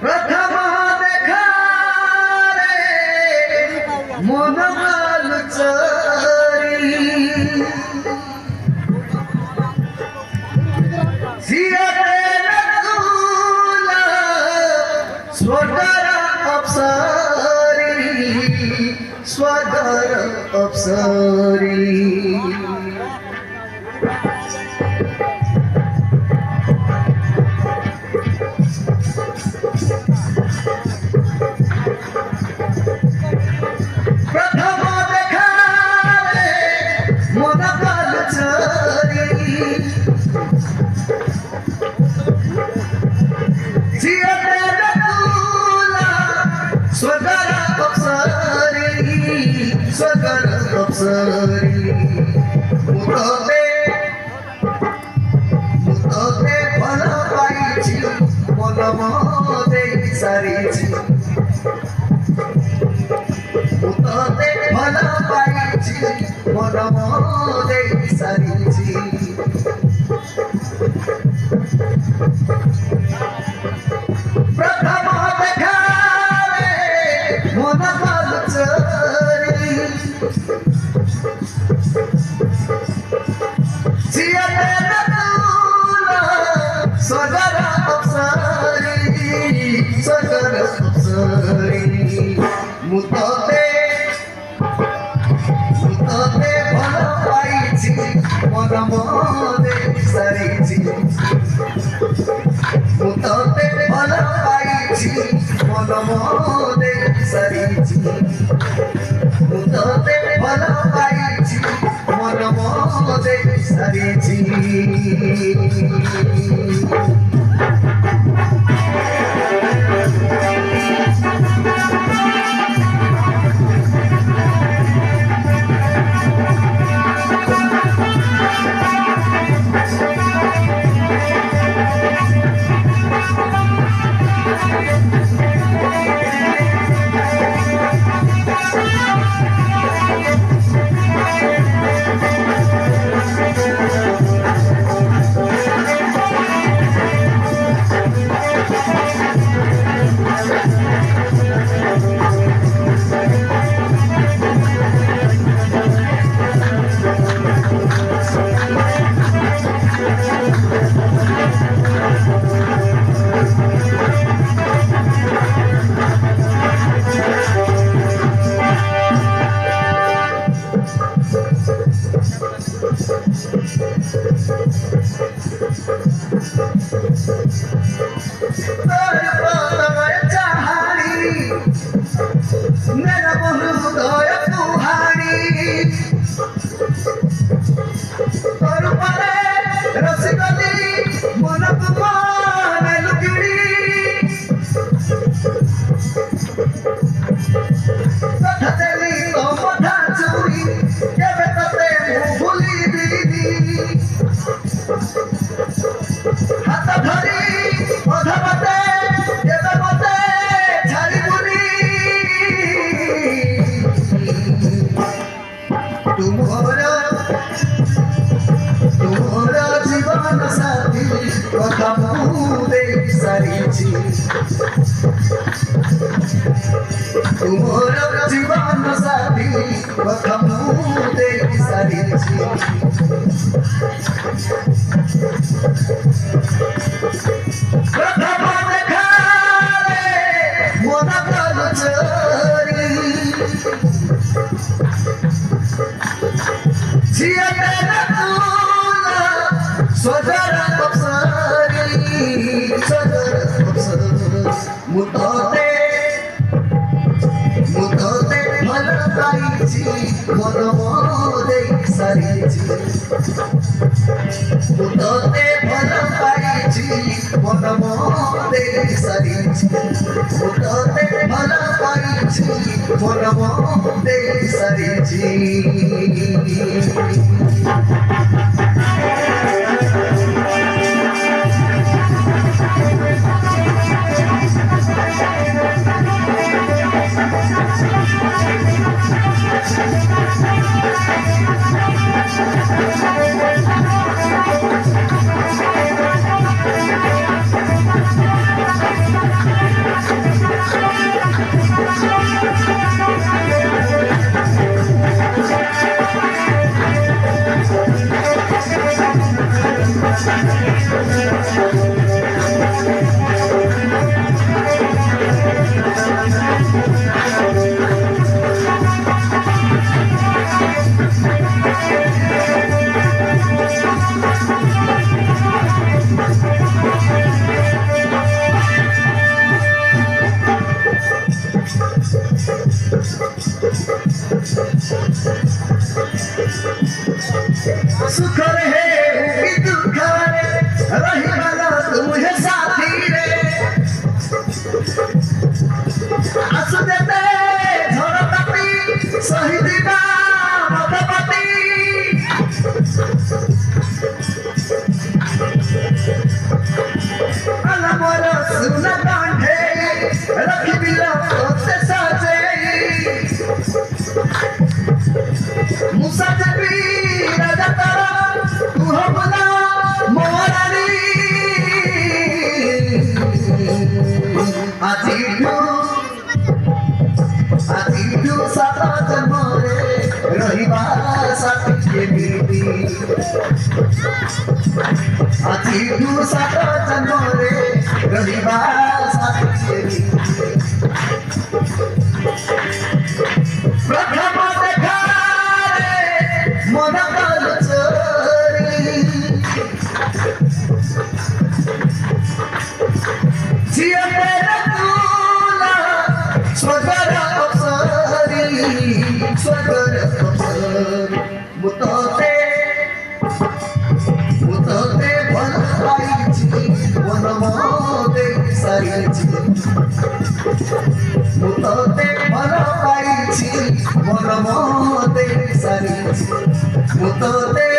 प्रथम देखा मन स्वर्गर अप्सरी प्रथम देखा मन स्वर्गर अप्सरी मुतते भल पाइछि मन मते सारिछि मुतते भल पाइछि मन मते सारिछि प्रथम देखा मन स्वर्गर अप्सरी मुतते भल पाइछि मन मते सारिछि मुतते भल पाइछि मन मते सारिछि मुतते भल पाइछि मन मते सारिछि मेरा बहुदय तुहारी तोर पारे रसिकली मन तुमान लुकिड़ी कथा देली तो मधा चुरी केबे तते भूली दीदी हाथ धरी अधा बाटे केबे मते छाड़ी बुनी तुम्हारा जीवन साथी कथा मुदे सारिछि तुम्हारा जीवन साथी कथा मुदे सारिछि प्रथम देखा मन चरी स्वर्गर अप्सरी मुतते भल पाइछि मन ସାରିଛି ମୁଁ ତତେ ଭଲ ପାଇଛି ମନ ଦେଇ ସାରିଛି ମୁଁ ତତେ ଭଲ ପାଇଛି ମନ ଦେଇ ସାରିଛି सुख रहे कि दुख रही वाला तुम्हें साथी रे आस देते झड़ पति शहीद मधपति मोर सुन कांठे रखी बिला साजे मुसा जबी राजा तारा तू हो बोला मोरारी आजी तू सारा जन्मरे रहिबा साथी के बीती आजी तू सारा जन्मरे रहिबा साथी के बीती प्रथम देखा मन काल चोरी जिया तेरा तुला स्वर्गर अप्सरी स्वर्गर अप्सरी मुतते भल पाइछि मन देई सारिछि मुतते भल पाइछि मन देई सारिछि मुतते